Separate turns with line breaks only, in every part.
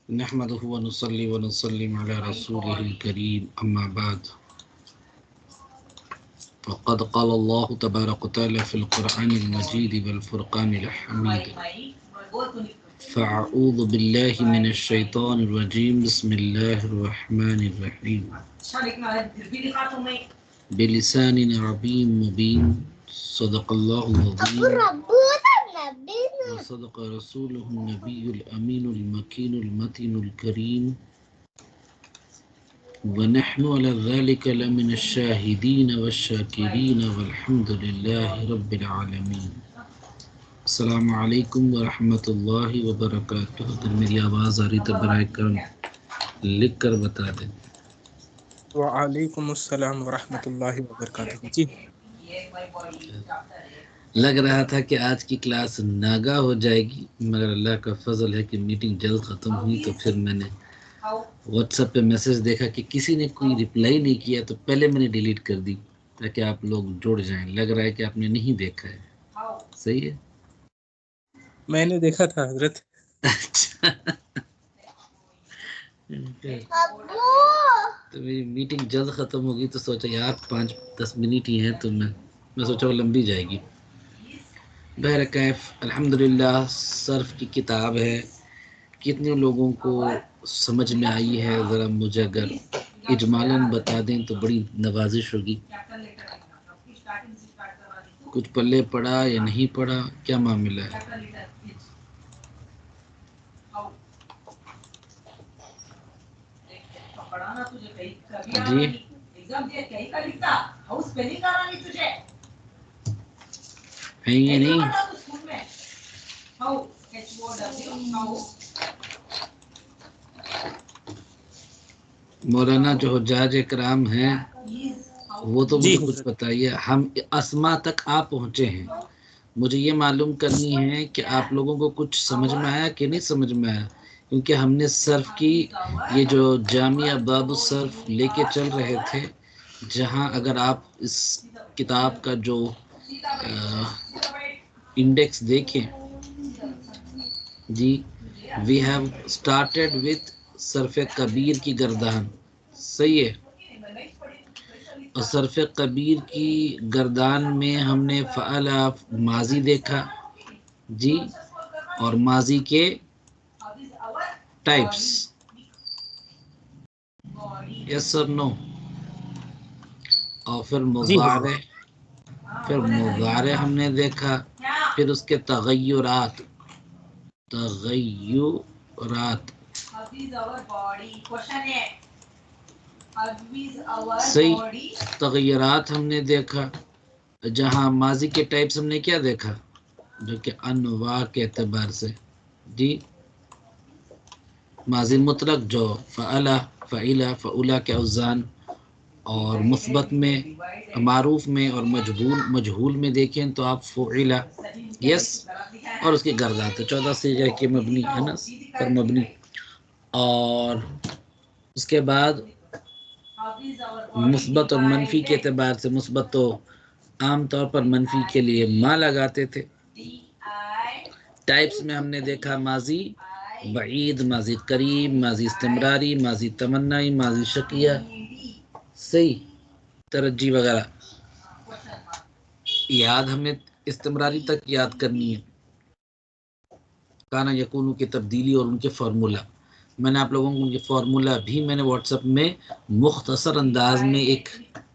نحمده ونصلي ونسلم على رسوله الكريم أما بعد فقد قال الله تبارك وتعالى في القرآن المجيد والفرقان الحميد فأعوذ بالله من الشيطان الرجيم بسم الله الرحمن الرحيم بلسان عربي مبين صدق الله العظيم وصدق رسوله النبي الأمين المكين المتين الكريم ونحن على ذلك لمن الشاهدين والشاكرين والحمد لله رب العالمين. السلام علیکم ورحمۃ اللہ وبرکاتہ. اگر میری آواز آ رہی تو برائے کرم لکھ کر بتا دیں.
وعلیکم السلام ورحمۃ اللہ وبرکاتہ. جی
لگ رہا تھا کہ آج کی کلاس ناگا ہو جائے گی، مگر اللہ کا فضل ہے کہ میٹنگ جلد ختم ہوئی تو پھر میں نے واٹس ایپ پہ میسج دیکھا کہ کسی نے کوئی رپلائی نہیں کیا تو پہلے میں نے ڈیلیٹ کر دی تاکہ آپ لوگ جڑ جائیں. لگ رہا ہے کہ آپ نے نہیں دیکھا ہے. صحیح ہے.
میں نے دیکھا تھا حضرت.
اچھا تو میری میٹنگ جلد ختم ہوگی تو سوچا یار 5-10 منٹ ہی ہیں تو میں سوچا وہ لمبی جائے گی. بہرکیف الحمدللہ صرف کی کتاب ہے. کتنے لوگوں کو سمجھ میں آئی ہے ذرا مجھے اگر اجمالاً بتا دیں تو بڑی نوازش ہوگی. کچھ پلے پڑا یا نہیں پڑا، کیا معاملہ ہے؟ جی ہے یہ نہیں. مولانا جو حجاج اکرام ہیں وہ تو
جی
مجھے کچھ
حضرت.
بتائیے. ہم اسما تک آپ پہنچے ہیں، مجھے یہ معلوم کرنی ہے کہ آپ لوگوں کو کچھ سمجھ میں آیا کہ نہیں سمجھ میں آیا، کیونکہ ہم نے صرف کی یہ جو جامعہ باب الصرف لے کے چل رہے تھے، جہاں اگر آپ اس کتاب کا جو انڈیکس دیکھیں جی، وی ہیو اسٹارٹیڈ وتھ صرف کبیر کی گردان. صحیح ہے. اور صرف کبیر کی گردان میں ہم نے فعل ماضی دیکھا جی، اور ماضی کے ٹائپس. یس اور نو. اور پھر
جی حضرت.
مضارع، پھر مضارع ہم نے دیکھا، پھر اس کے تغیرات. صحیح. تغیرات ہم نے دیکھا، جہاں ماضی کے ٹائپس ہم نے کیا دیکھا جو کہ انواع کے اعتبار سے جی، ماضی مطلق جو فعلا فعیلا فعولا کے اوزان، اور مثبت میں معروف میں اور مجہول میں دیکھیں تو آپ فعلا یس، اور اس کی گردات 14 صیغے کے مبنی ہے نا پر مبنی. اور اس کے بعد مثبت اور منفی کے اعتبار سے مثبت تو عام طور پر منفی کے لیے ماں لگاتے تھے. ٹائپس میں ہم نے دیکھا ماضی بعید، ماضی قریب، ماضی استمراری، ماضی تمنائی، ماضی شکیہ، صحیح، ترجی وغیرہ. یاد ہمیں استمراری تک یاد کرنی ہے. کانا یکونو کی تبدیلی اور ان کے فارمولا. میں نے آپ لوگوں کو ان کے فارمولا بھی میں نے واٹس ایپ میں مختصر انداز میں ایک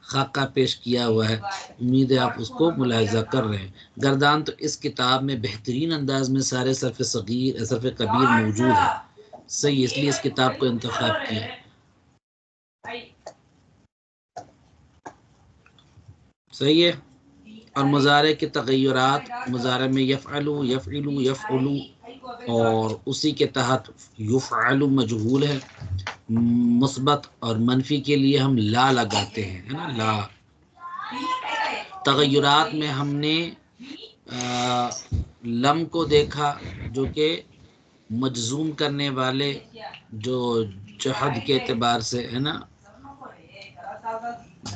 خاکہ پیش کیا ہوا ہے، امید ہے آپ اس کو ملاحظہ کر رہے ہیں. گردان تو اس کتاب میں بہترین انداز میں سارے صرف صغیر صرف کبیر موجود ہے. صحیح، اس لیے اس کتاب کو انتخاب کیا. صحیح ہے. اور مضارع کے تغیرات، مضارع میں یفعلو یفعلو یفعلو، اور اسی کے تحت یفعل مجہول ہے. مثبت اور منفی کے لیے ہم لا لگاتے ہیں، ہے نا، لا. تغیرات میں ہم نے لم کو دیکھا جو کہ مجزوم کرنے والے جو جہد کے اعتبار سے ہے نا،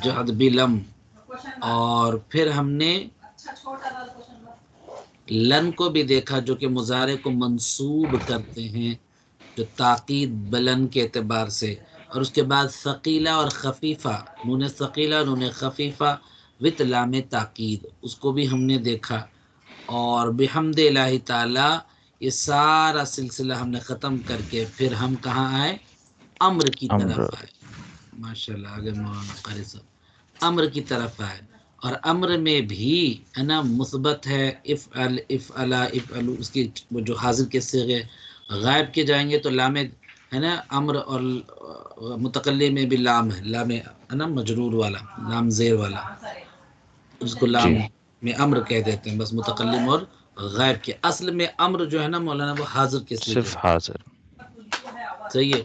جہد بھی لم. اور پھر ہم نے لن کو بھی دیکھا جو کہ مضارع کو منصوب کرتے ہیں جو تاکید بلند کے اعتبار سے، اور اس کے بعد ثقیلہ اور خفیفہ، نون ثقیلہ نون خفیفہ وت لام تاکید، اس کو بھی ہم نے دیکھا. اور بحمد الہ تعالی یہ سارا سلسلہ ہم نے ختم کر کے پھر ہم کہاں آئے؟ امر کی طرف
امر.
آئے. ماشاء اللہ، آگے مولانا قاری صاحب امر کی طرف آئے. اور امر میں بھی ہے نا مثبت ہے، افعل افعلا افعلو، اس کی وہ جو حاضر کے صیغے غائب کے جائیں گے تو لام ہے نا امر، اور متکلم میں بھی لام ہے، لام ہے نا مجرور والا، لام زیر والا، اس کو لام
جی
میں امر کہہ دیتے ہیں بس، متکلم اور غائب کے. اصل میں امر جو ہے نا مولانا وہ حاضر کے صیغے،
صرف حاضر.
صحیح ہے.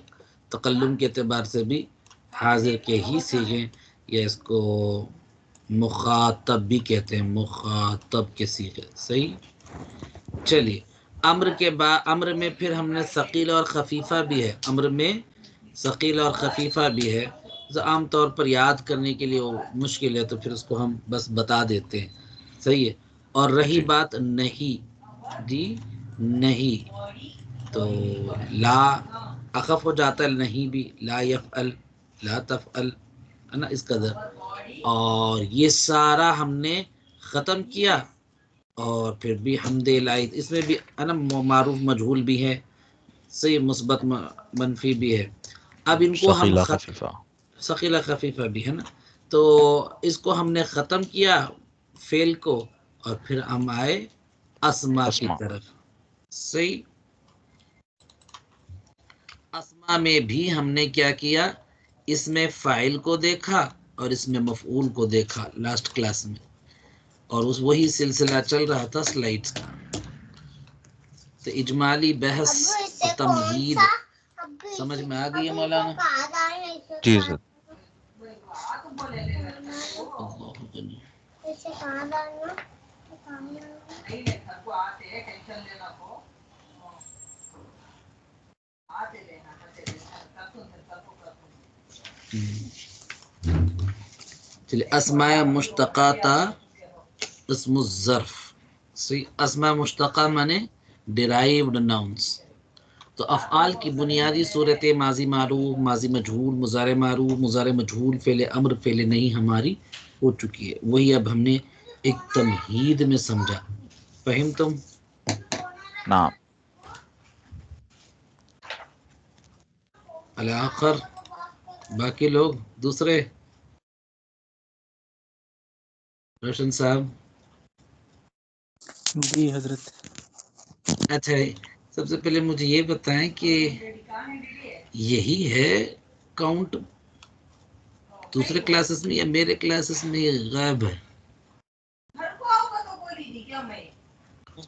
تکلم کے اعتبار سے بھی حاضر کے ہی صیغے، یا اس کو مخاطب بھی کہتے ہیں، مخاطب کے صیغے. صحیح. چلیے، امر کے بعد امر میں پھر ہم نے ثقیلہ اور خفیفہ بھی ہے، امر میں ثقیلہ اور خفیفہ بھی ہے. عام طور پر یاد کرنے کے لیے وہ مشکل ہے تو پھر اس کو ہم بس بتا دیتے ہیں. صحیح ہے. اور رہی
جی
بات نہیں، جی نہیں، تو لا اخف ہو جاتا ہے، نہیں بھی لا یفعل لا تفعل ہے نا اس قدر. اور یہ سارا ہم نے ختم کیا. اور پھر بھی حمد الہی، اس میں بھی ہے نا معروف مجہول بھی ہے، صحیح، مثبت منفی بھی ہے. اب ان کو ہم
ثقیلہ خفیفہ.
ثقیلہ خفیفہ بھی ہے نا، تو اس کو ہم نے ختم کیا فعل کو، اور پھر ہم آئے اسما کی
اسما.
طرف. صحیح. اسما میں بھی ہم نے کیا کیا؟ اس میں فاعل کو دیکھا اور اس میں مفعول کو دیکھا لاسٹ کلاس میں، اور اس وہی سلسلہ چل رہا تھا سلائڈز کا. تو اجمالی بحث و تمہید سمجھ میں آ گئی ہے مولانا؟
جی سر.
چلیے، اسماء مشتقاتا اسم الظرف. صحیح. اسماء مشتقہ مانے ڈرائیوڈ ناؤنس. تو افعال کی بنیادی صورتیں ماضی معروف، ماضی مجہول، مضارع معروف، مضارع مجہول، فعل امر، فعل نہیں ہماری ہو چکی ہے. وہی اب ہم نے ایک تمہید میں سمجھا. فہم تم؟
نعم.
الآخر باقی لوگ دوسرے، روشن صاحب.
جی حضرت.
اچھا، سب سے پہلے مجھے یہ بتائیں کہ یہی ہے کاؤنٹ دوسرے کلاسز میں یا میرے کلاسز میں یہ غائب ہے؟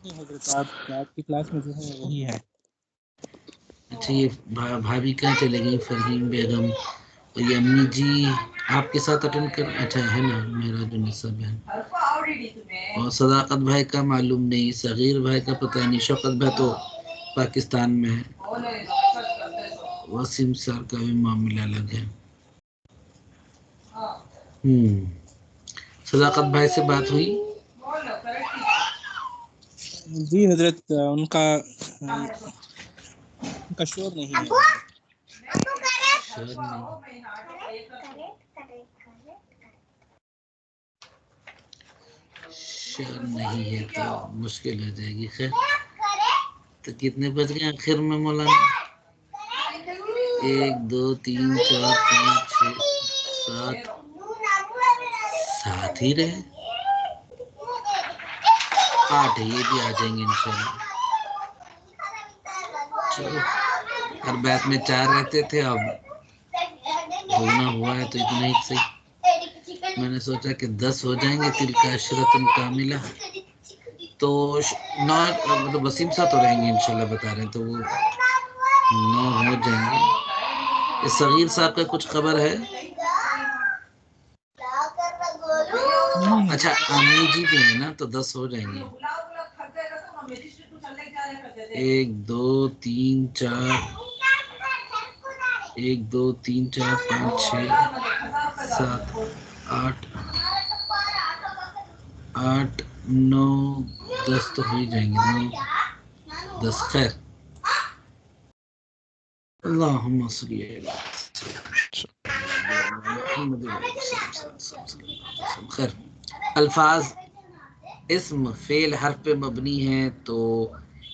نہیں حضرت، آپ کی کلاس میں جو ہے وہی ہے.
اچھا، یہ بھابھی کہاں چلے گئی؟ فرحین بیگم. اور یہ امی جی آپ کے ساتھ اٹینڈ کر، اچھا ہے نا میرا جو نصب ہے. اور صداقت بھائی کا معلوم نہیں، صغیر بھائی کا پتہ نہیں، شوکت بھائی تو پاکستان میں ہے، وسیم سر کا بھی معاملہ الگ ہے. صداقت بھائی سے بات ہوئی؟
جی حضرت، ان کا شور نہیں ہے حضرت.
شاید نہیں. شاید نہیں ہے تو مشکل ہو جائے گی. خیر، تو کتنے بج گئے آخر میں مولانا؟ 1 2 3 4 5 6 7 7 ہی رہے. 8 یہ بھی آ جائیں گے انشاءاللہ. چلو، ہر بات میں 4 رہتے تھے، اب دگنا ہوا ہے تو اتنا ہی صحیح. میں نے سوچا کہ 10 ہو جائیں گے، تلک عشرۃ کاملہ. تو مطلب وسیم صاحب تو رہیں گے انشاءاللہ، بتا رہے ہیں تو وہ 9 ہو جائیں گے. اس صغیر صاحب کا کچھ خبر ہے؟
نہیں
اچھا،
حضرت.
امی جی بھی ہیں نا تو 10 ہو جائیں گے. 1 2 3 4 1 2 3 4 5 6 7 8 8 9 10 تو ہو ہی جائیں گے. 9 10 خیر. اللہم صلی علی خیر. الفاظ اسم فعل حرف پہ مبنی ہیں، تو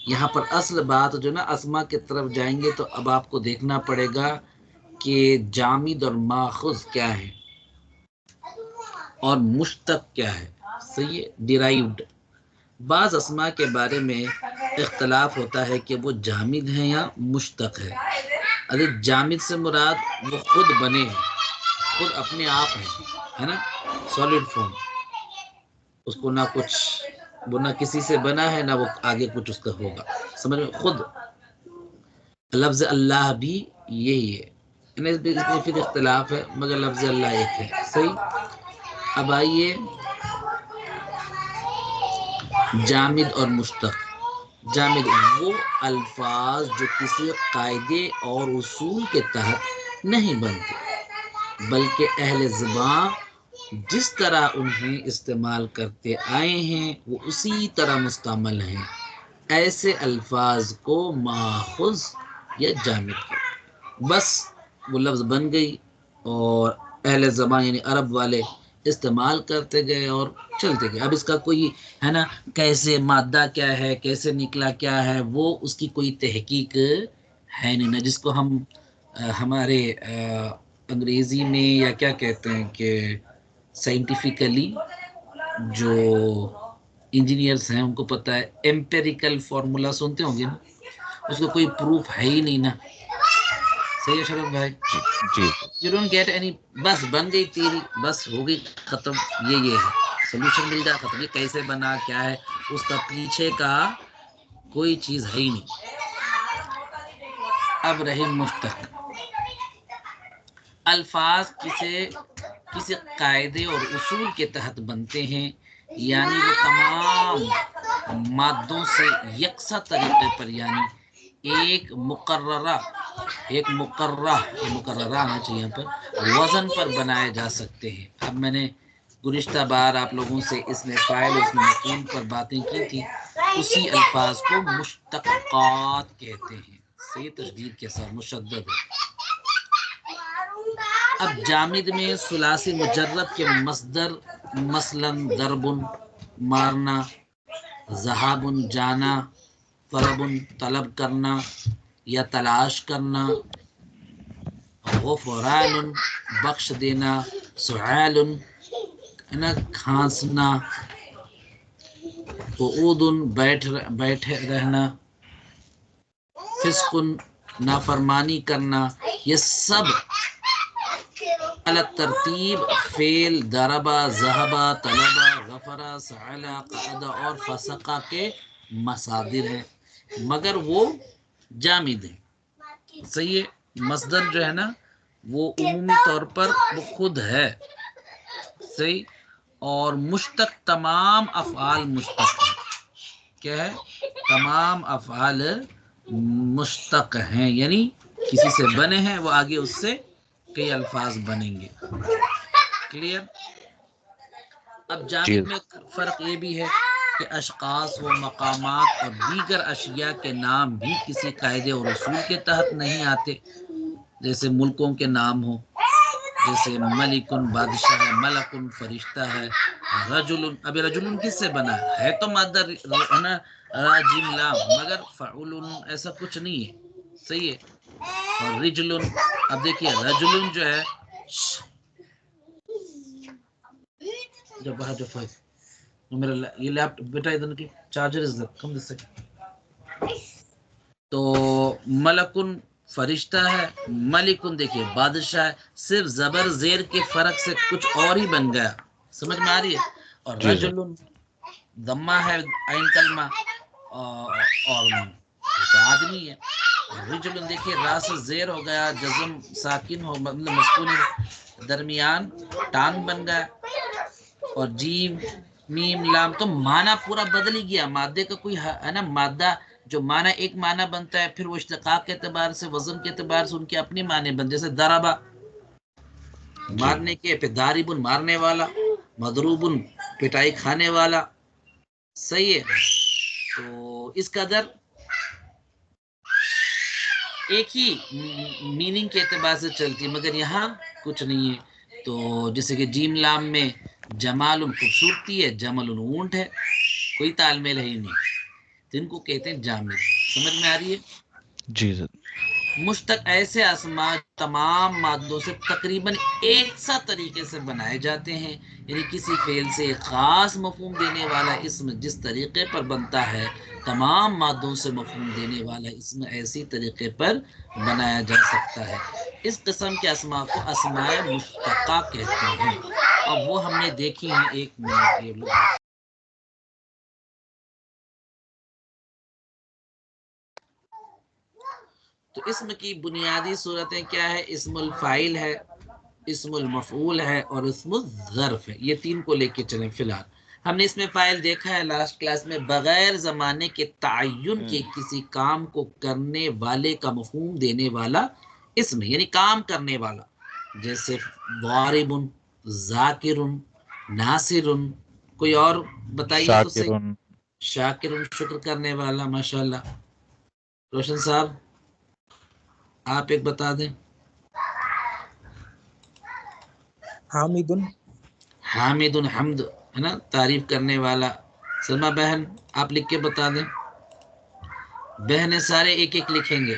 یہاں پر اصل بات جو نا اسما کی طرف جائیں گے تو اب آپ کو دیکھنا پڑے گا کہ جامد اور ماخوذ کیا ہے اور مشتق کیا ہے. صحیح ہے، ڈیرائیوڈ. بعض اسما کے بارے میں اختلاف ہوتا ہے کہ وہ جامد ہیں یا مشتق ہے. اگر جامد سے مراد وہ خود بنے ہیں، خود اپنے آپ ہیں، ہے نا، سالڈ فارم، اس کو نہ کچھ وہ نہ کسی سے بنا ہے نہ وہ آگے کچھ اس کا ہوگا، سمجھ میں. خود لفظ اللہ بھی یہی ہے، اس میں پھر اختلاف ہے مگر لفظ اللہ ایک ہے. صحیح. اب آئیے جامد اور مشتق. جامد وہ الفاظ جو کسی قاعدے اور اصول کے تحت نہیں بنتے بلکہ اہل زبان جس طرح انہیں استعمال کرتے آئے ہیں وہ اسی طرح مستعمل ہیں. ایسے الفاظ کو ماخوذ یا جامد کرتے، بس وہ لفظ بن گئی اور اہل زبان یعنی عرب والے استعمال کرتے گئے اور چلتے گئے. اب اس کا کوئی ہے نا کیسے مادہ کیا ہے، کیسے نکلا کیا ہے، وہ اس کی کوئی تحقیق ہے نہیں نا، جس کو ہم ہمارے انگریزی میں یا کیا کہتے ہیں کہ سائنٹیفکلی جو انجینئرس ہیں ان کو پتہ ہے، ایمپیریکل فارمولا سنتے ہوں گے نا، اس کو کوئی پروف ہے ہی نہیں نا. صحیح ہے شرف بھائی؟
جی جی
یو ڈونٹ گیٹ اینی، بس بن گئی تیری، بس ہو گئی ختم. یہ ہے سولوشن مل جائے ختم. یہ کیسے بنا کیا ہے اس کا پیچھے کا کوئی چیز ہے ہی نہیں. اب رہے مشتق. الفاظ کسی قاعدے اور اصول کے تحت بنتے ہیں، یعنی وہ تمام مادوں سے یکساں طریقے پر یعنی ایک مقررہ آنا چاہیے یہاں پر وزن پر بنائے جا سکتے ہیں. اب میں نے گزشتہ بار آپ لوگوں سے اس میں فاعل اس میں مفعول پر باتیں کی تھی. اسی الفاظ کو مشتقات کہتے ہیں. صحیح تشدید کے ساتھ مشدد ہے. اب جامد میں ثلاثی مجرد کے مصدر مثلا ضرب مارنا، ذہاب جانا، طلب طلب کرنا یا تلاش کرنا، غفران بخش دینا، سعال کھانسنا، قعود بیٹھے رہنا، فسق نافرمانی کرنا، یہ سب الگ ترتیب فعل ضربا، ذہبا، طلبا، غفرا، سعلا، قعدا اور فسقا کے مصادر ہیں مگر وہ جامد ہیں. صحیح ہے. مصدر جو ہے نا وہ عمومی طور پر وہ خود ہے. صحیح. اور مشتق تمام افعال مشتق ہیں. کیا ہے؟ تمام افعال مشتق ہیں، یعنی کسی سے بنے ہیں وہ آگے اس سے کئی الفاظ بنیں گے. کلیئر؟ اب
جی
جامد میں فرق یہ بھی ہے کہ اشخاص و مقامات اور دیگر اشیاء کے نام بھی کسی قاعدے اور اصول کے تحت نہیں آتے. جیسے ملکوں کے نام ہو، جیسے ملکن بادشاہ ہے، ملکن فرشتہ ہے، رجلن. ابھی رجلن کس سے بنا ہے؟ تو مادہ ہے نا راجم لام، مگر فعلن ایسا کچھ نہیں ہے. صحیح ہے. اور رجلن، اب دیکھیے رجلن جو ہے جب باہر جو میرا یہ لیپ بیٹا ادھر کی چارجر از کم دس سیکنڈ. تو ملکن فرشتہ ہے، ملکن دیکھیے بادشاہ ہے. صرف زبر زیر کے فرق سے کچھ اور ہی بن گیا. سمجھ میں آ رہی ہے؟ اور
جی سر.
رجلن ضمہ ہے عین کلمہ اور آدمی ہے. رجلن دیکھیے راس زیر ہو گیا، جزم ساکن ہو مطلب مسکون درمیان ٹانگ بن گیا، اور جیم میم لام تو معنی پورا بدل ہی گیا. مادے کا کوئی ہے نا مادہ جو معنی ایک معنی بنتا ہے پھر وہ اشتقاق کے اعتبار سے وزن کے اعتبار سے ان کے اپنے معنی بن، جیسے ضربا
جی
مارنے کے، پھر داربن مارنے والا، مضروبن پٹائی کھانے والا. صحیح ہے. تو اس قدر ایک ہی میننگ کے اعتبار سے چلتی ہے، مگر یہاں کچھ نہیں ہے. تو جیسے کہ جیم لام میں جمال خوبصورتی ہے، جمل اونٹ ہے، کوئی تال میل ہے ہی نہیں، تو ان کو کہتے ہیں جامد. سمجھ میں آ رہی ہے؟
جی سر.
مشتق ایسے اسماء تمام مادوں سے تقریباً ایک سا طریقے سے بنائے جاتے ہیں، یعنی کسی فعل سے ایک خاص مفہوم دینے والا اسم جس طریقے پر بنتا ہے تمام مادوں سے مفہوم دینے والا اسم ایسی طریقے پر بنایا جا سکتا ہے. اس قسم کے اسماء کو اسماء مشتقہ کہتے ہیں، اور وہ ہم نے دیکھی ہیں. ایک منٹ یہ لوگ تو اسم کی بنیادی صورتیں کیا ہے؟ اسم الفاعل ہے، اسم المفعول ہے، اور اسم الظرف ہے. یہ تین کو لے کے چلیں. فی الحال ہم نے اس میں فاعل دیکھا ہے لاسٹ کلاس میں، بغیر زمانے کے تعین کے کسی کام کو کرنے والے کا مفہوم دینے والا اسم، یعنی کام کرنے والا، جیسے ضارب، ذاکر، ناصر. کوئی اور بتائیے تو صحیح.
شاکرون.
شاکر، شکر کرنے والا. ماشاءاللہ. روشن صاحب آپ ایک بتا دیں.
حامد،
حامد، حمد ہے نا، تعریف کرنے والا. سلمہ بہن آپ لکھ کے بتا دیں. بہنیں سارے ایک ایک لکھیں گے،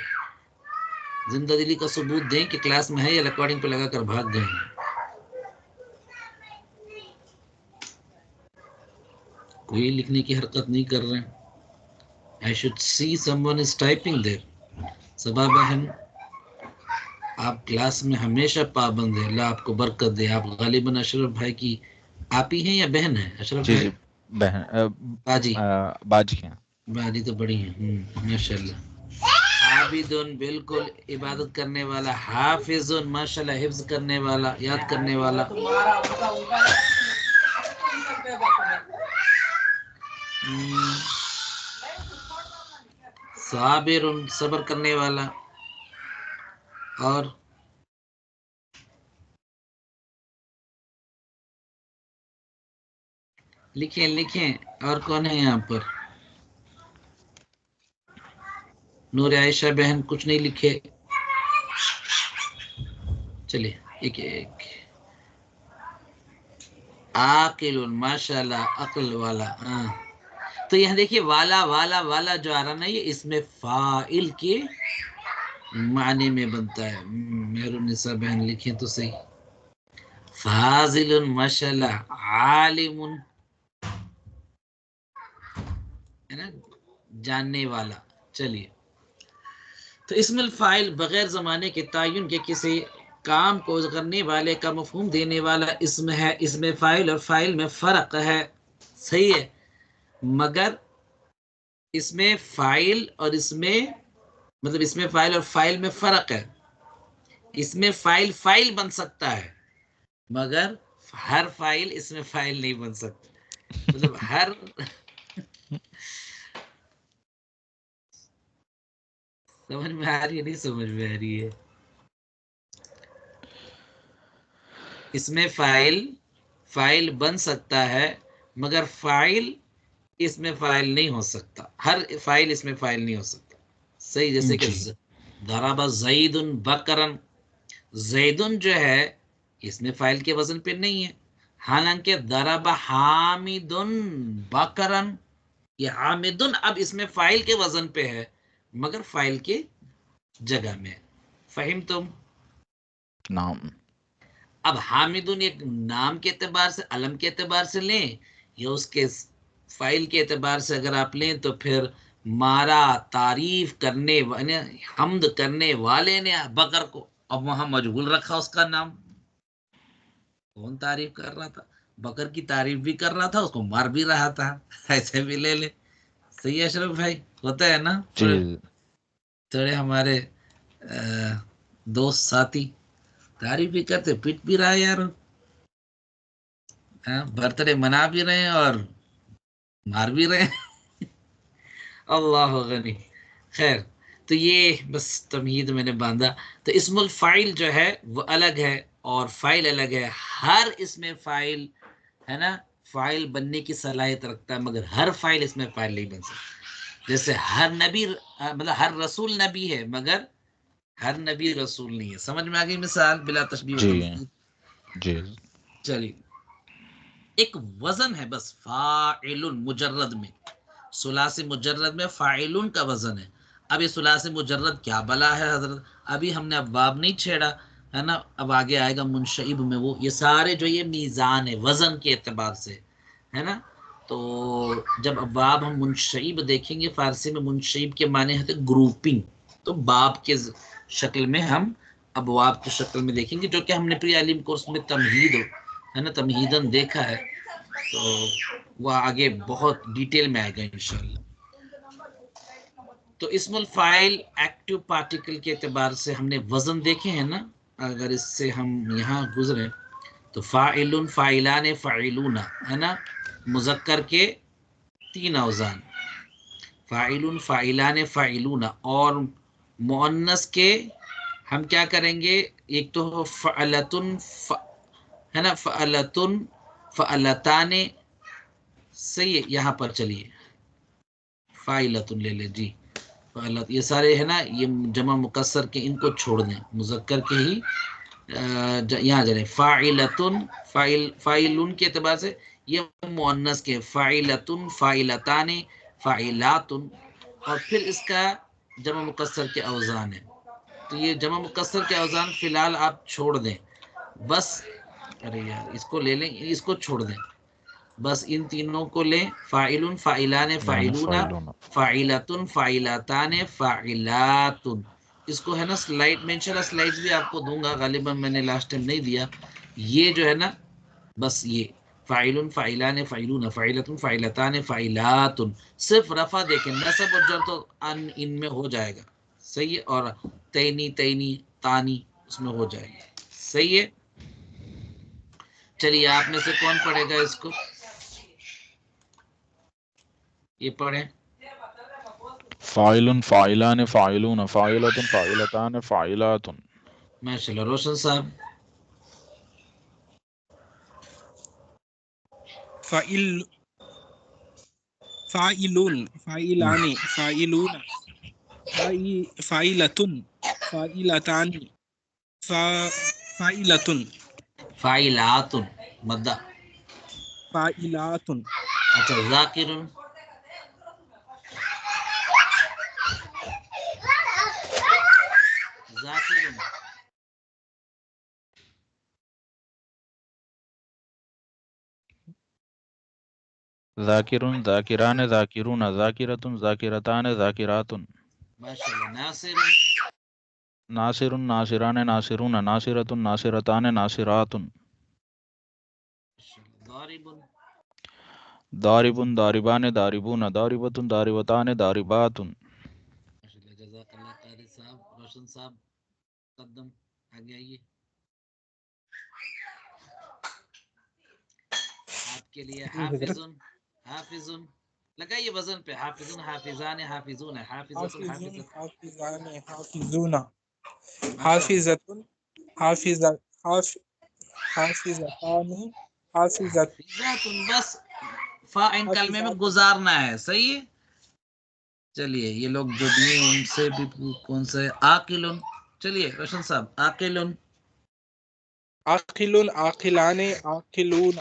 زندہ دلی کا ثبوت دیں کہ کلاس میں ہے یا ریکارڈنگ پہ لگا کر بھاگ گئے ہیں. کوئی لکھنے کی حرکت نہیں کر رہے ہیں. I should see someone is typing there. صبا بہن آپ کلاس میں ہمیشہ پابند ہے، اللہ آپ کو برکت دے. آپ غالباً اشرف بھائی کی آپ ہی ہیں یا بہن ہیں؟ اشرف
جی
بھائی
جی بہن
باجی.
باجی ہیں.
باجی تو بڑی ہیں. ماشاء اللہ. عابد، بالکل عبادت کرنے والا. حافظ، ماشاء اللہ حفظ کرنے والا، یاد کرنے والا. صابر، صبر کرنے والا. اور لکھیں لکھیں، اور کون ہے یہاں پر؟ نور عائشہ بہن کچھ نہیں لکھے. چلیے ایک ایک. عاقل، ماشاء اللہ عقل والا. ہاں تو یہاں دیکھیے والا والا والا جو آ رہا نا، یہ اس میں فاعل کے معنی میں بنتا ہے. مہرالنساء بہن لکھیں تو صحیح. فاضل، ماشاء اللہ. عالم ہے نا، جاننے والا. چلیے تو اسم الفاعل بغیر زمانے کے تعین کے کسی کام کو کرنے والے کا مفہوم دینے والا اسم ہے. اسم فاعل اور فاعل میں فرق ہے، صحیح ہے، مگر اس میں فاعل اور اس میں مطلب اس میں فاعل اور فاعل میں فرق ہے. اس میں فاعل فاعل بن سکتا ہے، مگر ہر فاعل اس میں فاعل نہیں بن سکتا. مطلب ہر سمجھ میں آ رہی ہے؟ نہیں سمجھ میں آ رہی ہے؟ اس میں فاعل بن سکتا ہے، مگر فاعل اس میں فاعل نہیں ہو سکتا. ہر فاعل اس میں فاعل نہیں ہو سکتا. صحیح. جیسے کہ
جی
ضرب زید بکرن، زیدن جو ہے اس میں فاعل کے وزن پہ نہیں ہے، حالانکہ ضرب حامدن بکرن، یہ حامدن اب اس میں فاعل کے وزن پہ ہے مگر فاعل کے جگہ میں. فہم تم؟
نام.
اب حامدن ایک نام کے اعتبار سے، علم کے اعتبار سے لیں یا اس کے فاعل کے اعتبار سے اگر آپ لیں تو پھر مارا تعریف کرنے حمد کرنے والے نے بکر کو، اب وہاں مجہول رکھا اس کا نام. کون تعریف کر رہا تھا؟ بکر کی تعریف بھی کر رہا تھا، اس کو مار بھی رہا تھا. ایسے بھی لے لے. صحیح ہے اشرف بھائی؟ ہوتا ہے نا
جی
تھوڑے ہمارے دوست ساتھی تعریف بھی کرتے، پیٹ بھی رہا ہے یار. برتھ ڈے منا بھی رہے ہیں اور مار بھی رہے ہیں. اللہ غنی. خیر تو یہ بس تمہید میں نے باندھا. تو اسم الفاعل جو ہے وہ الگ ہے اور فاعل الگ ہے. ہر اسم فاعل ہے نا فاعل بننے کی صلاحیت رکھتا ہے، مگر ہر فاعل اس میں فاعل نہیں بن سکتا. جیسے ہر نبی مطلب ہر رسول نبی ہے، مگر ہر نبی رسول نہیں ہے. سمجھ میں آ گئی مثال بلا تشبیہ و
جی
تمثیل.
جی
چلیے ایک وزن ہے بس فاعل مجرد میں، ثلاثی مجرد میں فاعل کا وزن ہے. اب یہ ثلاثی مجرد کیا بلا ہے حضرت، ابھی ہم نے ابواب نہیں چھیڑا ہے نا، اب آگے آئے گا منشئب میں. وہ یہ سارے جو یہ میزان ہے وزن کے اعتبار سے ہے نا. تو جب ابواب ہم منشئب دیکھیں گے، فارسی میں منشئب کے معنی ہے گروپنگ، تو باب کے شکل میں ہم ابواب کی شکل میں دیکھیں گے، جو کہ ہم نے پری عالم کورس میں تمہید ہے نا تمہیدن دیکھا ہے. تو وہ آگے بہت ڈیٹیل میں آئے گا انشاءاللہ. تو اسم الفاعل ایکٹیو پارٹیکل کے اعتبار سے ہم نے وزن دیکھے ہیں نا. اگر اس سے ہم یہاں گزرے تو فاعل فاعلان فاعلون ہے نا، مذکر کے 3 اوزان، فاعل فاعلان فاعلون. اور مؤنث کے ہم کیا کریں گے، ایک تو فعلتن ہے نا، فعلتن فعلتان. صحیح ہے، یہاں پر چلیے فاعلتن لے لے جی. فعلت یہ سارے ہے نا، یہ جمع مکسر کے ان کو چھوڑ دیں، مذکر کے ہی یہاں جائیں. فاعلتن فاعلن کے اعتبار سے یہ مؤنث کے فاعلتن فاعلتان فاعلاتن. اور پھر اس کا جمع مکسر کے اوزان ہے. تو یہ جمع مکسر کے اوزان فی الحال آپ چھوڑ دیں بس. ارے یار اس کو لے لیں، اس کو چھوڑ دیں بس، ان تینوں کو لیں. فاعل فاعلان
یعنی
فاعلون
فاعلون.
فاعلتن فاعلتان فاعلات. اس کو ہے نا سلائڈ میں انشاءاللہ سلائڈ بھی آپ کو دوں گا، غالباً میں نے لاسٹ ٹائم نہیں دیا. یہ جو ہے نا بس یہ فاعل فاعلان فاعلون فاعلۃ فاعلتان فاعلات، صرف رفع دیکھیں، نصب اور جر تو ان میں ہو جائے گا. صحیح ہے، اور تینی تینی تانی اس میں ہو جائے گا. صحیح ہے. چلیے آپ میں سے کون پڑھے گا اس کو، یہ پڑھیں.
فاعل فاعلان فاعلون فاعلۃ فاعلتان فاعلات.
ماشاء اللہ. روشن صاحب.
فاعل فاعلون فاعلان فاعلون فاعلتن فاعلتان فاعلتن
فاعلات مدہ.
فاعلات
اچھا ذاکر. ذاکر
ذاکر ذاکران ذاکرون ذاکرۃ ذاکرتان ذاکرات.
ماشاء اللہ. ناصر.
ناصر ناصران ناصرون ناصرۃ ناصرتان ناصرات.
ضارب.
ضارب ضاربان ضاربون ضاربۃ ضاربتان ضاربات.
ماشاء اللہ. جزاک اللہ قاری صاحب. روشن صاحب قدم آگے آئیے. آپ کے لیے
جی
حافظ.
حضرت.
حافظ لگائیے وزن پہ. حافظ حافظان حافظون حافظۃ
حافظون
حافظۃ.
حافظان حافظون
ماشاء اللہ.
حافظتن حافظتان حافظت
حافظات بس فائن کلمے میں
حافظات.
گزارنا ہے. صحیح ہے. چلیے یہ لوگ جو دیے ان سے بھی کون سا ہے. عاقل. چلیے روشن صاحب عاقل.
عاقل عاقلان عاقلون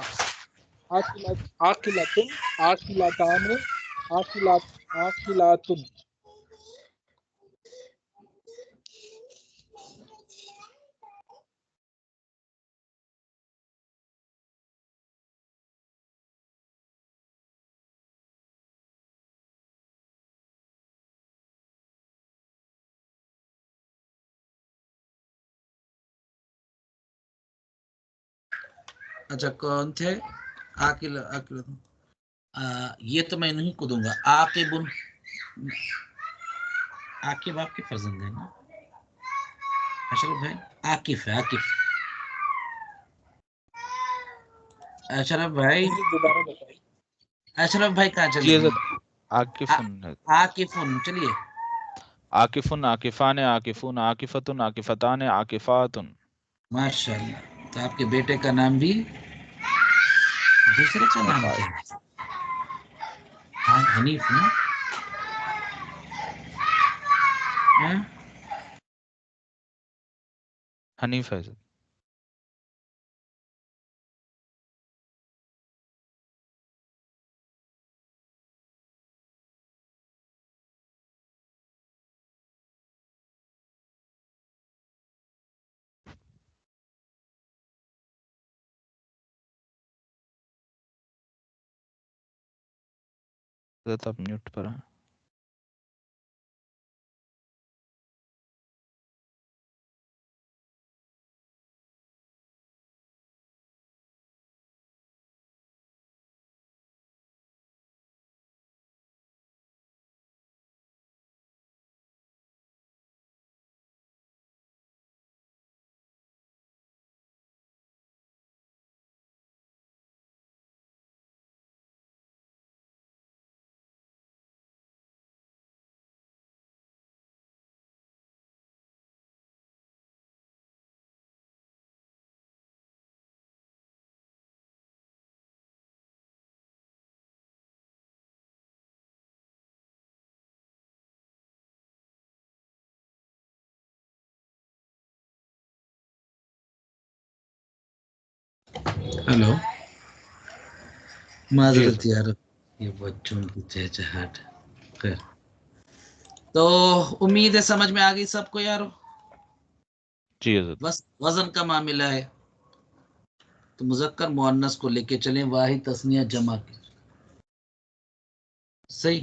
عاقلتن عاقلتان عاقلاتن.
اچھا کون تھے عاقل. عاقل یہ تو میں نہیں کو دوں گا. عاقب. عاقب آپ کے فرزند ہیں نا اشرف بھائی. عاقف ہے عاقف. اشرف بھائی.
حضرت دوبارہ بتائیے.
اشرف بھائی کہاں چلے
جی
گئے.
حضرت. عاکف
عاقف. چلیے
عاکف عاکفان عاکفون عاکفۃ عاکفتان عاکفات.
ماشاء اللہ. تو آپ کے بیٹے کا نام بھی دوسرے کا نام
عطائے.
کیا ہے. ہاں حنیف نا.
حنیف ہے سر. حضرت آپ میوٹ پر ہیں.
ہلو،
جی
معذرت
حضرت.
یار، یہ بچوں کی چہچہاٹ. خیر، تو امید ہے سمجھ میں آ گئی سب کو یارو.
جی حضرت.
بس وزن کا معاملہ ہے تو مذکر مؤنث کو لے کے چلیں، واحد تثنیہ جمع کے. صحیح.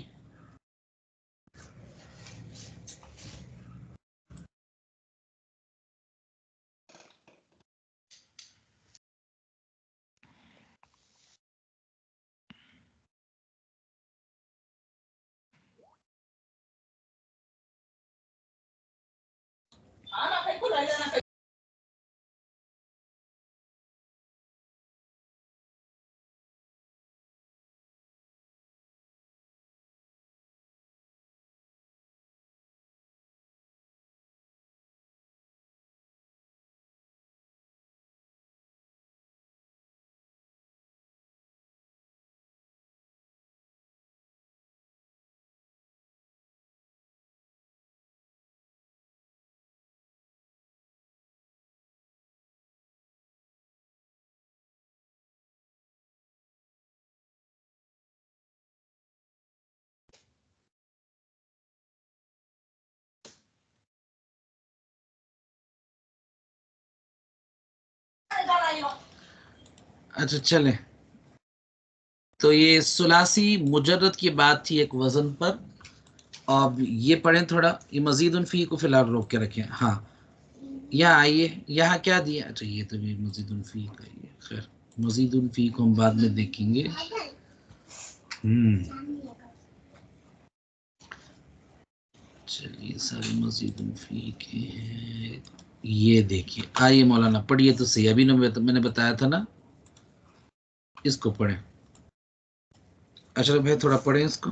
اچھا چلیں، تو یہ ثلاثی مجرد کی بات تھی ایک وزن پر. اب یہ پڑھیں تھوڑا، یہ مزید فی کو فی الحال روک کے رکھیں. ہاں یہاں آئیے، یہاں کیا دیا؟ اچھا یہ تو بھی مزید فی کا ہی ہے. خیر، مزید فی کو ہم بعد میں دیکھیں گے. چلیے سارے مزید فی کے ہیں. یہ دیکھیے، آئیے مولانا پڑھیے تو صحیح. ابھی میں نے بتایا تھا نا، اس کو پڑھیں. اشرف بھائی تھوڑا پڑھیں اس کو.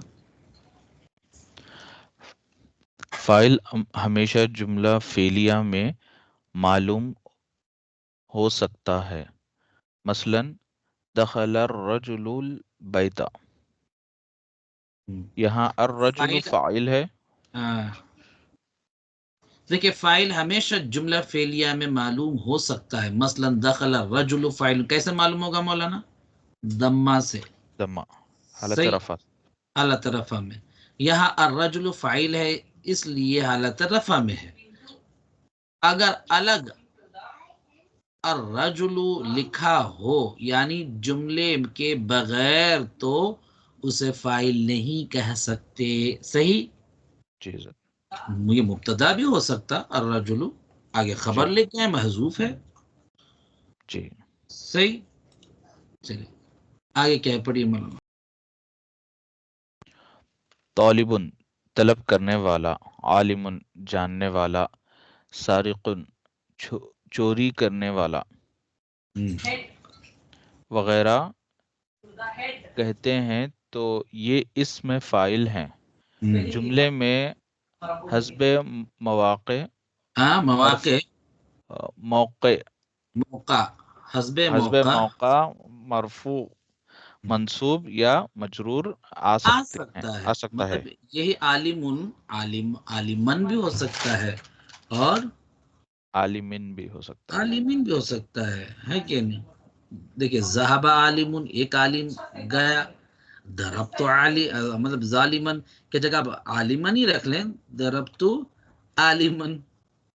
فاعل ہمیشہ جملہ فعلیہ میں معلوم ہو سکتا ہے. مثلا دخل الرجل البیت. یہاں الرجل فاعل ہے.
ہاں دیکھیے، فاعل ہمیشہ جملہ فعلیہ میں معلوم ہو سکتا ہے. مثلا دخل الرجل فاعل کیسے معلوم ہوگا مولانا؟ دمہ سے.
دمہ حالت
صحیح،
رفع.
حالت رفع میں. یہاں الرجل فاعل ہے، اس لیے حالت رفع میں ہے. اگر الگ الرجل لکھا ہو یعنی جملے کے بغیر، تو اسے فاعل نہیں کہہ سکتے. صحیح.
جی حضرت.
یہ مبتدا بھی ہو سکتا الرجل، آگے خبر
جی
لے کے محذوف ہے.
جی.
صحیح. چلیے آگے کیا ہے، پڑھیے مولانا.
طالب طلب کرنے والا، عالم جاننے والا، سارق چوری کرنے والا وغیرہ کہتے ہیں تو یہ اسم فاعل ہیں. جملے میں حسب مواقع
ہاں مواقع،
موقع
موقع، حسب
حسب
موقع
موقع مرفوع منصوب یا مجرور آ
آ
سکتے ہیں،
سکتا ہے.
آ سکتا ہے.
مطلب یہی عالم، عالمن بھی ہو سکتا ہے، اور
عالمین بھی ہو سکتا ہے.
عالمین بھی ہو سکتا ہے کہ نہیں. دیکھیں ذہب عالم، ایک عالم گیا. ضربت مطلب ظالمن کی جگہ آپ عالمن ہی رکھ لیں، ضربت عالمن،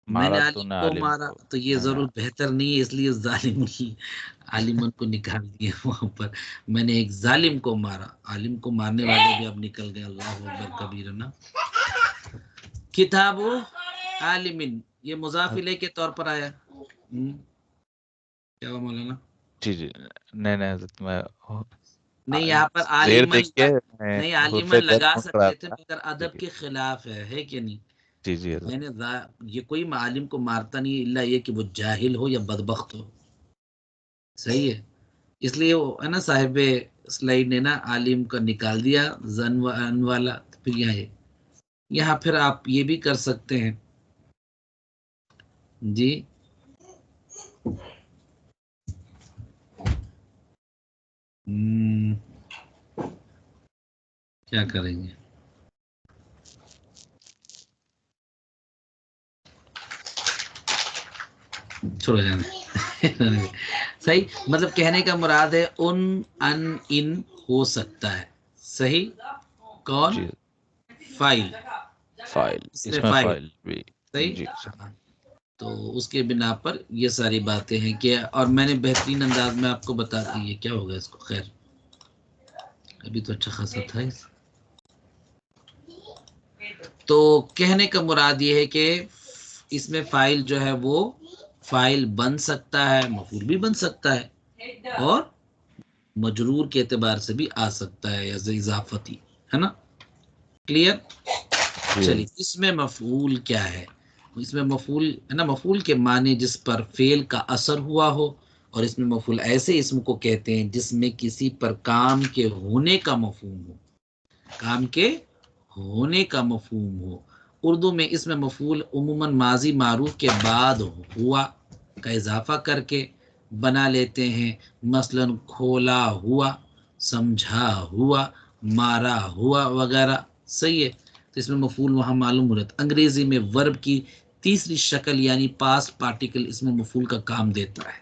میں نے
مارا تو
عالم
نے
کو
عالم
مارا،
کو.
تو یہ ضرور بہتر نہیں ہے، اس لیے ظالم ہی عالمن کو نکال دیا وہاں پر. میں نے ایک ظالم کو مارا، عالم کو مارنے والے بھی اب نکل گئے. اللہ اکبر کبیرہ نا. کتاب عالمن یہ مضاف الیہ کے طور پر آیا. کیا ہوا مولانا؟
جی جی نہیں حضرت، میں
نہیں یہاں پر
زیر
عالمن
دیکھ کے میں
نہیں،
حرف
عالمن
جر
لگا
ڈھونڈ رہا
سکتے تھے
تھا.
مگر
جی
ادب کے خلاف ہے کہ نہیں.
جی جی حضرت.
میں نے یہ کوئی عالم کو مارتا نہیں الا یہ کہ وہ جاہل ہو یا بدبخت ہو. صحیح ہے. اس لیے وہ ہے نا صاحب سلائیڈ نے نا عالم کا نکال دیا زن و ان والا. پھر یہاں پھر آپ یہ بھی کر سکتے ہیں جی. کیا کریں گے؟ چھوڑ جانا. صحیح، مطلب کہنے کا مراد ہے ان ہو سکتا ہے. صحیح. کون؟
جی
فائل.
فائل،
اس میں
اس میں
فائل.
فائل بھی.
صحیح.
جی سر.
تو اس کے بنا پر یہ ساری باتیں ہیں کہ، اور میں نے بہترین انداز میں آپ کو بتا دی ہے. کیا ہوگا اس کو؟ خیر ابھی تو اچھا خاصا تھا. تو کہنے کا مراد یہ ہے کہ اس میں فائل جو ہے وہ فائل بن سکتا ہے، مفعول بھی بن سکتا ہے، اور مجرور کے اعتبار سے بھی آ سکتا ہے ایز اضافتی، ہے نا. کلیئر؟
جی
چلیے اس میں مفعول کیا ہے؟ اس میں مفعول ہے نا، مفعول کے معنی جس پر فعل کا اثر ہوا ہو. اور اس میں مفعول ایسے اسم کو کہتے ہیں جس میں کسی پر کام کے ہونے کا مفہوم ہو. کام کے ہونے کا مفہوم ہو. اردو میں اس میں مفعول عموماً ماضی معروف کے بعد ہوا کا اضافہ کر کے بنا لیتے ہیں. مثلا کھولا ہوا، سمجھا ہوا، مارا ہوا وغیرہ. صحیح ہے. تو اس میں مفعول وہاں معلوم ہو رہا ہے. انگریزی میں ورب کی تیسری شکل یعنی پاسٹ پارٹیکل اس میں مفعول کا کام دیتا ہے.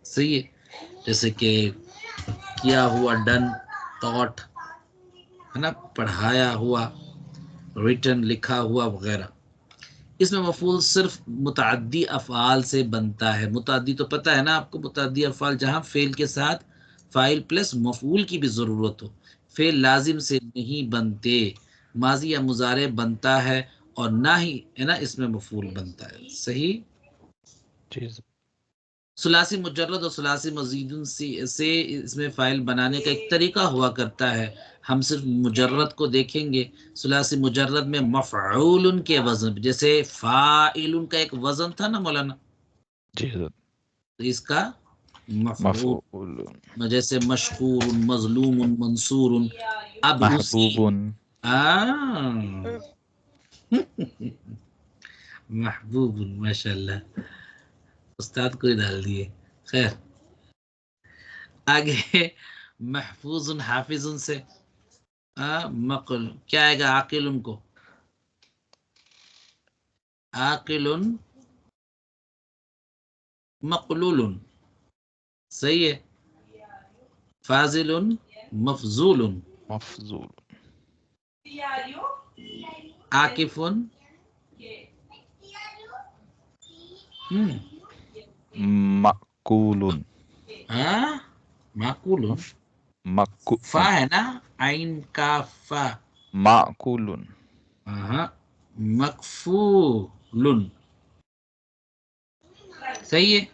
صحیح ہے. جیسے کہ کیا ہوا، ڈن، تھاٹ، ہے نا، پڑھایا ہوا، ریٹن، لکھا ہوا وغیرہ. اس میں مفعول صرف متعدی افعال سے بنتا ہے. متعدی تو پتہ ہے نا آپ کو، متعدی افعال جہاں فعل کے ساتھ فاعل پلس مفعول کی بھی ضرورت ہو. فعل لازم سے نہیں بنتے. ماضی یا مضارع بنتا ہے اور نہ ہی ہے نا اس میں مفعول بنتا ہے. صحیح.
جی
ثلاثی مجرد اور ثلاثی مزید سے اس میں فاعل بنانے کا ایک طریقہ ہوا کرتا ہے. ہم صرف مجرد کو دیکھیں گے. ثلاثی مجرد میں مفعول کے وزن، جیسے فاعل کا ایک وزن تھا نا مولانا،
جی حضرت.
تو اس کا مفعول،
مفعول.
جیسے مشکور، مظلوم، منصور، اب اسی
محبوب.
محبوب. ماشاء اللہ، استاد کو ہی ڈال دیے. خیر آگے محفوظ حافظ سے مقل کیا آئے گا؟ عاقل کو عاقل مقلول. صحیح ہے. فاضل مفضول.
مفضول.
عاکف
مأکول.
معقول. فا ہے نا، عین کا فا.
مأکول.
مکفول. صحیح ہے.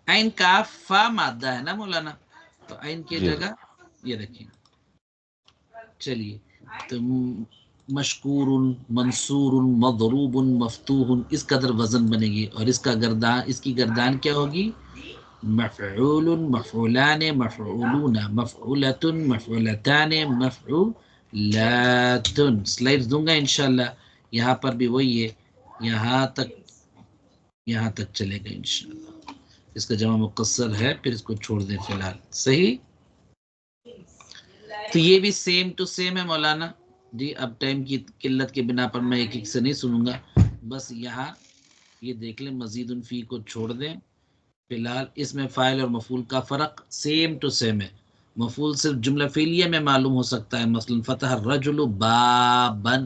عین کا فا مادہ ہے نا مولانا، تو عین کی
جی
جگہ یہ رکھیں. چلیے تو مشکور، منصور، مضروب، مفتوح، اس قدر وزن بنے گی. اور اس کا گردان، اس کی گردان کیا ہوگی؟ مفعول، مفعولان، مفعولون، مفعولۃ، مفعولتان، مفعولات. سلائڈز دوں گا انشاءاللہ. یہاں پر بھی وہی ہے، یہاں تک چلے گا انشاءاللہ. اس کا جمع مقصر ہے، پھر اس کو چھوڑ دیں فی الحال. صحیح. تو یہ بھی سیم ٹو سیم ہے مولانا جی. اب ٹائم کی قلت کے بنا پر میں ایک سے نہیں سنوں گا، بس یہاں یہ دیکھ لیں، مزید فی کو چھوڑ دیں. فی الحال اس میں فاعل اور مفعول کا فرق سیم ٹو سیم ہے. مفعول صرف جملہ فعلیہ میں معلوم ہو سکتا ہے، مثلا فتح الرجل بابن.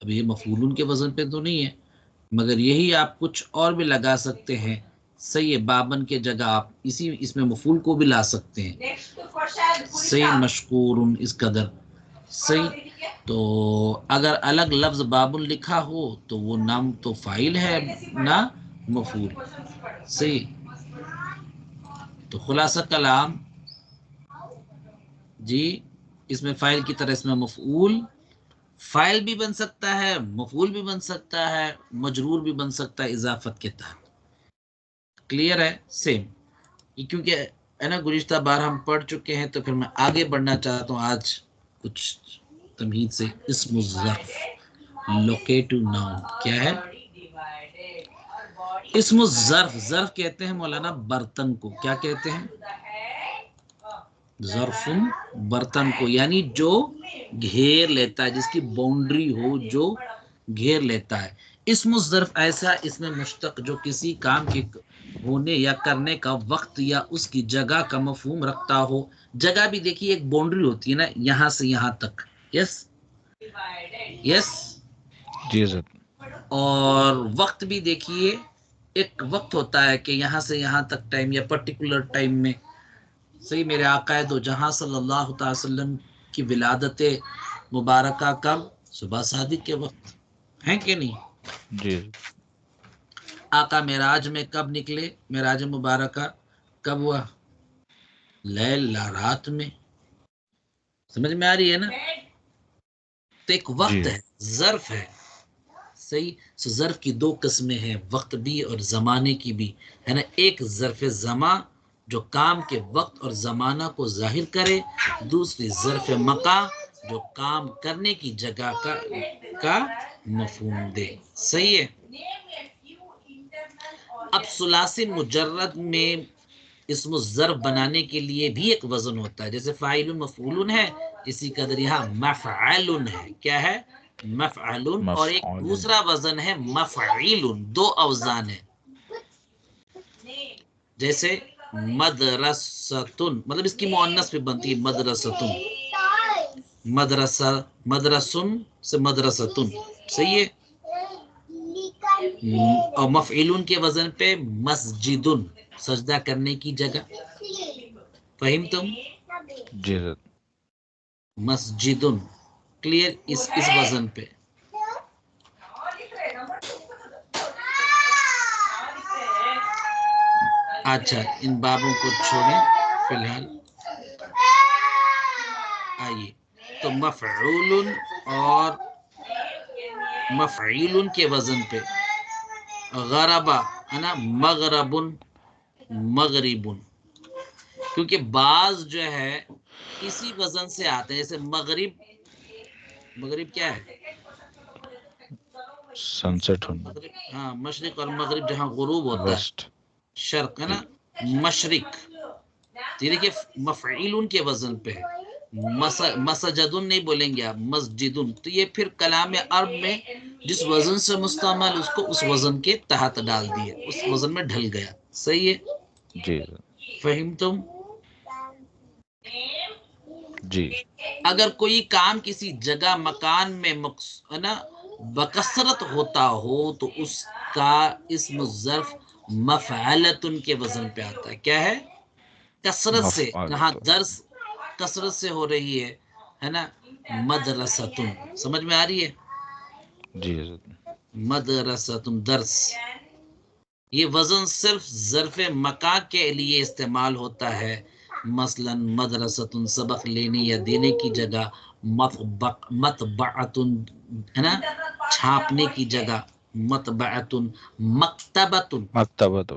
اب یہ مفعول کے وزن پہ تو نہیں ہے، مگر یہی آپ کچھ اور بھی لگا سکتے ہیں. صحیح ہے، بابن کے جگہ آپ اس میں مفعول کو بھی لا سکتے ہیں. صحیح، مشکور اس قدر. صحیح. تو اگر الگ لفظ بابن لکھا ہو تو وہ نام تو فاعل ہے نہ مفعول. صحیح. تو خلاصہ کلام جی، اس میں فاعل کی طرح اس میں مفعول، فاعل بھی بن سکتا ہے، مفعول بھی بن سکتا ہے، مجرور بھی بن سکتا ہے اضافت کے تحت. کلیئر ہے؟ سیم. کیونکہ ہے نا گزشتہ بار ہم پڑھ چکے ہیں، تو پھر میں آگے بڑھنا چاہتا ہوں آج کچھ تمہید سے. اسم الظرف، لوکیٹو ناؤن کیا ہے؟ اسم الظرف، ظرف کہتے ہیں مولانا برتن کو. کیا کہتے ہیں؟ ظرف برتن کو، یعنی جو گھیر لیتا ہے، جس کی باؤنڈری ہو، جو گھیر لیتا ہے. اسم الظرف ایسا اس میں مشتق جو کسی کام کے ہونے یا کرنے کا وقت یا اس کی جگہ کا مفہوم رکھتا ہو. جگہ بھی دیکھیے ایک باؤنڈری ہوتی ہے نا، یہاں سے یہاں تک. یس یس.
جی حضرت.
اور وقت بھی دیکھیے ایک وقت ہوتا ہے کہ یہاں سے یہاں تک ٹائم یا پرٹیکولر ٹائم میں. صحیح. میرے آقا دو جہاں صلی اللہ تعالی وسلم کی ولادت مبارکہ کب؟ صبح صادق کے وقت، ہیں کہ نہیں؟
جی.
آقا معراج میں کب نکلے؟ معراج مبارکہ کب ہوا؟ لیل، رات میں. سمجھ میں آ رہی ہے نا؟ تو ایک
جی.
وقت ہے، ظرف ہے. صحیح. ظرف کی دو قسمیں ہیں، وقت بھی اور زمانے کی بھی، ہے نا. ایک ظرف زمان جو کام کے وقت اور زمانہ کو ظاہر کرے، دوسری ظرف مکان جو کام کرنے کی جگہ کا مفہوم دے. صحیح ہے. اب ثلاثی مجرد میں اسم الظرف بنانے کے لیے بھی ایک وزن ہوتا ہے، جیسے فاعل مفعول ہے، اسی قدر یہاں مفعل ہے. کیا ہے؟ مفعل. اور ایک
مفعول.
دوسرا وزن ہے مفعیل. دو اوزان ہے. جیسے مدرستن، مطلب اس کی مؤنث بھی بنتی ہے مدرستن. مدرسہ، مدرسن سے مدرستن. صحیح ہے. اور مفعیلون کے وزن پہ مسجدن، سجدہ کرنے کی جگہ. فہم تم؟
جی حضرت.
مسجدن. کلیئر. اس وزن پہ. اچھا، ان بابوں کو چھوڑیں فی الحال. آئیے تو مفعول اور مفعیل کے وزن پہ غربا ہے نا، مغربن، مغربن. کیونکہ بعض جو ہے اسی وزن سے آتے ہیں، جیسے مغرب. مغرب کیا ہے؟
سن سیٹ ہونا.
مغرب، ہاں، مشرق اور مغرب جہاں غروب ہوتا ہے.
ویسٹ.
شرق ہے
جی.
نا، مشرق. دیکھیے مفعیل کے وزن پہ ہے. مسجدن نہیں بولیں گے آپ، مسجدن. تو یہ پھر کلام عرب میں جس وزن سے مستعمل، اس کو اس وزن کے تحت ڈال دیے، اس وزن میں ڈھل گیا. صحیح ہے.
جی.
فہم تم؟
جی.
اگر کوئی کام کسی جگہ مکان میں نا بکثرت ہوتا ہو تو اس کا اسم ظرف مفعلتن کے وزن پہ آتا ہے. کیا ہے؟ کثرت سے. جہاں
مفعول.
درس کثرت سے ہو رہی ہے نا، مدرستن. سمجھ میں آ رہی ہے؟
جی حضرت.
مدرستن، درس. یہ وزن صرف ظرف مکان کے لیے استعمال ہوتا ہے. مثلا مدرستن، سبق لینے یا دینے کی جگہ. مطبعتن ہے نا، چھاپنے کی جگہ. مطبعتن. مکتبتن،
مکتبۃ.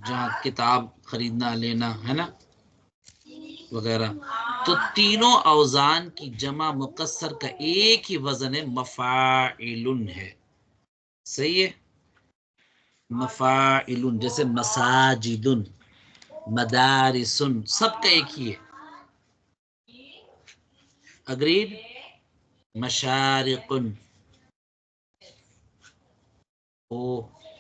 جہاں کتاب خریدنا لینا ہے نا، وغیرہ. تو تینوں اوزان کی جمع مکسر کا ایک ہی وزن مفاعل ہے. صحیح ہے. مفاعل، جیسے مساجدن، مدارسن، سب کا ایک ہی ہے. اگریڈ. مشارقن. او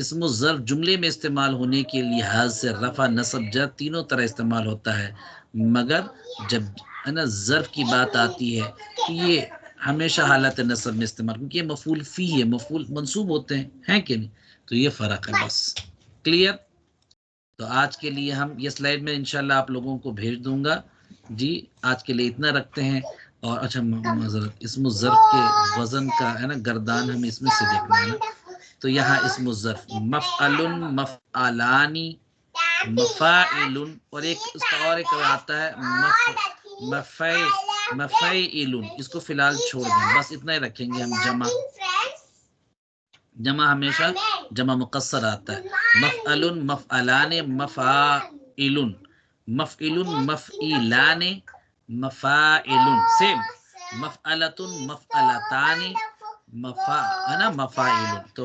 اسم الظرف جملے میں استعمال ہونے کے لحاظ سے رفع نصب جر تینوں طرح استعمال ہوتا ہے، مگر جب ہے نا ظرف کی بات آتی ہے تو یہ ہمیشہ حالت نصب میں استعمال، کیونکہ یہ مفعول فی ہے، مفعول منصوب ہوتے ہیں کہ نہیں، تو یہ فرق ہے بس. کلیئر؟ تو آج کے لیے ہم یہ سلائیڈ میں انشاءاللہ آپ لوگوں کو بھیج دوں گا. جی آج کے لیے اتنا رکھتے ہیں. اور اچھا معذرت، اسم الظرف کے وزن کا ہے نا گردان ہمیں اس میں سے دیکھنا ہے نا. تو یہاں اسم الظرف مفعل، مفعلانی، مفاعل، اور ایک اس کا اور ایک آتا ہے مفعیل. اس کو فی الحال چھوڑ دیں، بس اتنا ہی رکھیں گے ہم. جمع ہمیشہ جمع مقصر آتا ہے. مفعل، مفعلان، مفاعل، مفعل، مفعیلان، مفاعل. سیم مفعلۃ، مفعلتان، مفاعل. تو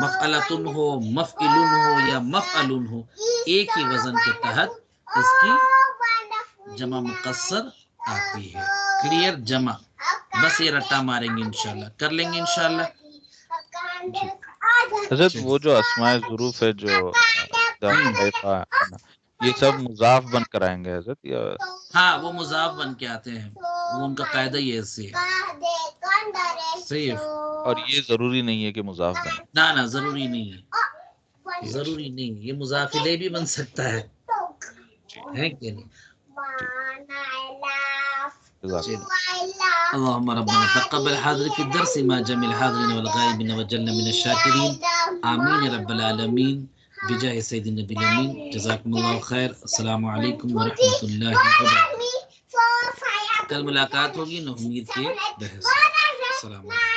مفعلۃ ہو، مفعل ہو یا مفعل ہو، ایک ہی وزن کے تحت اس کی جمع مقصر آتی ہے. کلیئر؟ جمع بس یہ رٹا ماریں گے انشاءاللہ، کر لیں گے انشاءاللہ.
جی حضرت وہ جو اسماء ظروف ہے جو یہ سب مضاف بن کر آئیں گے حضرت، یا
ہاں وہ مضاف بن کے آتے ہیں، وہ ان کا قاعدہ ہی ایسے ہے. صحیح ہے.
اور یہ ضروری نہیں ہے کہ مضاف بنے؟
نہ ضروری نہیں ہے، ضروری نہیں. یہ مضاف الیہ بھی بن سکتا ہے کہ نہیں. اللهم ربنا تقبل حاضر في الدرس مع جميع الحاضرين والغائبين وجعلنا من الشاكرين آمين يا رب العالمين بجاه سيد النبي الأمين. جزاكم الله خير. السلام عليكم ورحمة الله وبركاته. کل ملاقات ہوگی نومید کے بحث. السلام علیکم.